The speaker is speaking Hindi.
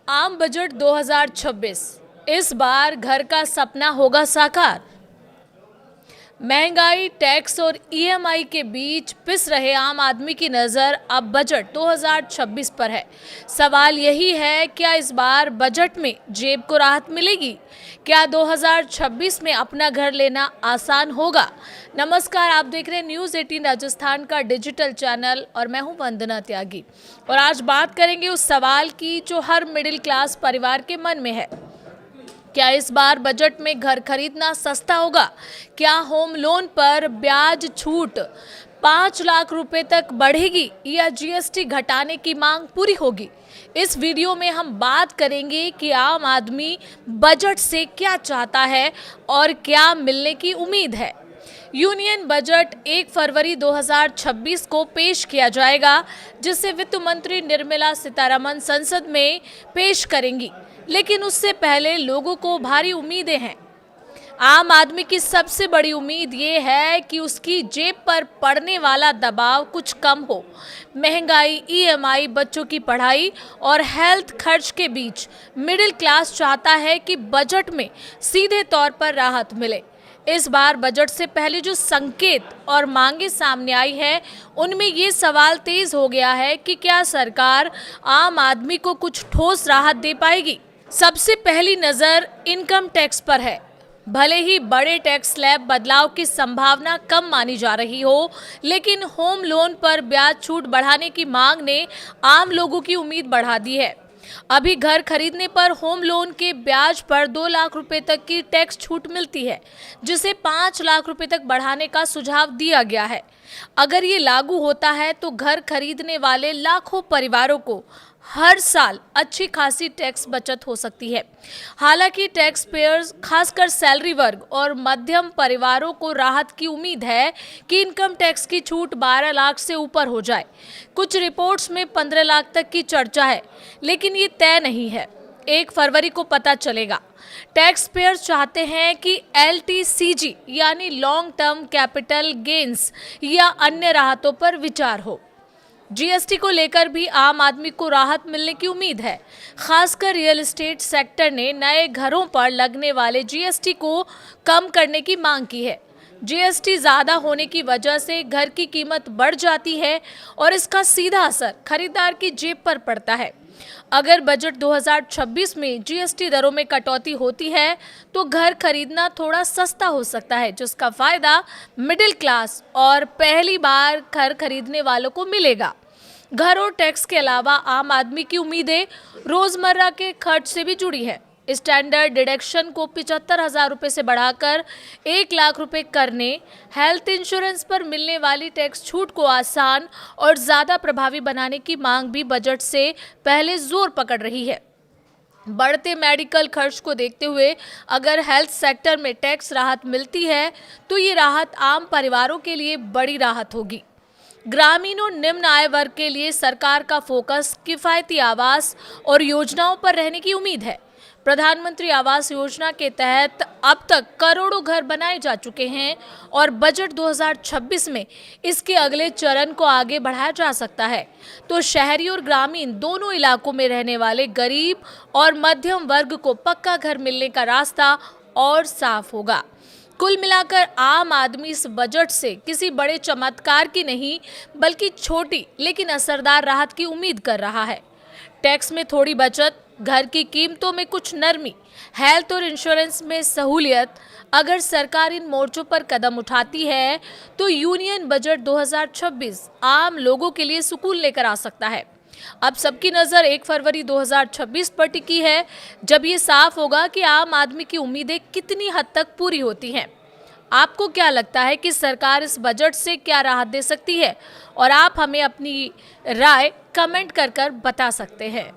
आम बजट 2026 इस बार घर का सपना होगा साकार। महंगाई, टैक्स और ईएमआई के बीच पिस रहे आम आदमी की नज़र अब बजट 2026 पर है। सवाल यही है, क्या इस बार बजट में जेब को राहत मिलेगी? क्या 2026 में अपना घर लेना आसान होगा? नमस्कार, आप देख रहे हैं न्यूज़ 18 राजस्थान का डिजिटल चैनल और मैं हूं वंदना त्यागी। और आज बात करेंगे उस सवाल की जो हर मिडिल क्लास परिवार के मन में है। क्या इस बार बजट में घर खरीदना सस्ता होगा? क्या होम लोन पर ब्याज छूट 5 लाख रुपए तक बढ़ेगी या जीएसटी घटाने की मांग पूरी होगी? इस वीडियो में हम बात करेंगे कि आम आदमी बजट से क्या चाहता है और क्या मिलने की उम्मीद है। यूनियन बजट 1 फरवरी 2026 को पेश किया जाएगा, जिसे वित्त मंत्री निर्मला सीतारमण संसद में पेश करेंगी। लेकिन उससे पहले लोगों को भारी उम्मीदें हैं। आम आदमी की सबसे बड़ी उम्मीद ये है कि उसकी जेब पर पड़ने वाला दबाव कुछ कम हो। महंगाई, ईएमआई, बच्चों की पढ़ाई और हेल्थ खर्च के बीच मिडिल क्लास चाहता है कि बजट में सीधे तौर पर राहत मिले। इस बार बजट से पहले जो संकेत और मांगे सामने आई है, उनमें ये सवाल तेज हो गया है कि क्या सरकार आम आदमी को कुछ ठोस राहत दे पाएगी। सबसे पहली नज़र इनकम टैक्स पर है। भले ही बड़े टैक्स स्लैब बदलाव की संभावना कम मानी जा रही हो, लेकिन होम लोन पर ब्याज छूट बढ़ाने की मांग ने आम लोगों की उम्मीद बढ़ा दी है। अभी घर खरीदने पर होम लोन के ब्याज पर 2 लाख रुपए तक की टैक्स छूट मिलती है, जिसे 5 लाख रुपए तक बढ़ाने का सुझाव दिया गया है। अगर ये लागू होता है तो घर खरीदने वाले लाखों परिवारों को हर साल अच्छी खासी टैक्स बचत हो सकती है। हालांकि टैक्स पेयर्स, खासकर सैलरी वर्ग और मध्यम परिवारों को राहत की उम्मीद है कि इनकम टैक्स की छूट 12 लाख से ऊपर हो जाए। कुछ रिपोर्ट्स में 15 लाख तक की चर्चा है, लेकिन ये तय नहीं है। 1 फरवरी को पता चलेगा। टैक्स पेयर्स चाहते हैं कि एलटीसीजी यानी लॉन्ग टर्म कैपिटल गेन्स या अन्य राहतों पर विचार हो। जीएसटी को लेकर भी आम आदमी को राहत मिलने की उम्मीद है। खासकर रियल एस्टेट सेक्टर ने नए घरों पर लगने वाले जीएसटी को कम करने की मांग की है। जीएसटी ज़्यादा होने की वजह से घर की कीमत बढ़ जाती है और इसका सीधा असर खरीदार की जेब पर पड़ता है। अगर बजट 2026 में जीएसटी दरों में कटौती होती है तो घर खरीदना थोड़ा सस्ता हो सकता है, जिसका फायदा मिडिल क्लास और पहली बार घर खरीदने वालों को मिलेगा। घर और टैक्स के अलावा आम आदमी की उम्मीदें रोजमर्रा के खर्च से भी जुड़ी है। स्टैंडर्ड डिडक्शन को 75,000 रुपये से बढ़ाकर 1 लाख रुपए करने, हेल्थ इंश्योरेंस पर मिलने वाली टैक्स छूट को आसान और ज़्यादा प्रभावी बनाने की मांग भी बजट से पहले जोर पकड़ रही है। बढ़ते मेडिकल खर्च को देखते हुए अगर हेल्थ सेक्टर में टैक्स राहत मिलती है तो ये राहत आम परिवारों के लिए बड़ी राहत होगी। ग्रामीण और निम्न आय वर्ग के लिए सरकार का फोकस किफायती आवास और योजनाओं पर रहने की उम्मीद है। प्रधानमंत्री आवास योजना के तहत अब तक करोड़ों घर बनाए जा चुके हैं और बजट 2026 में इसके अगले चरण को आगे बढ़ाया जा सकता है, तो शहरी और ग्रामीण दोनों इलाकों में रहने वाले गरीब और मध्यम वर्ग को पक्का घर मिलने का रास्ता और साफ होगा। कुल मिलाकर आम आदमी इस बजट से किसी बड़े चमत्कार की नहीं, बल्कि छोटी लेकिन असरदार राहत की उम्मीद कर रहा है। टैक्स में थोड़ी बचत, घर की कीमतों में कुछ नरमी, हेल्थ और इंश्योरेंस में सहूलियत, अगर सरकार इन मोर्चों पर कदम उठाती है तो यूनियन बजट 2026 आम लोगों के लिए सुकून लेकर आ सकता है। अब सबकी नज़र 1 फरवरी 2026 पर टिकी है, जब ये साफ होगा कि आम आदमी की उम्मीदें कितनी हद तक पूरी होती हैं। आपको क्या लगता है कि सरकार इस बजट से क्या राहत दे सकती है? और आप हमें अपनी राय कमेंट कर बता सकते हैं।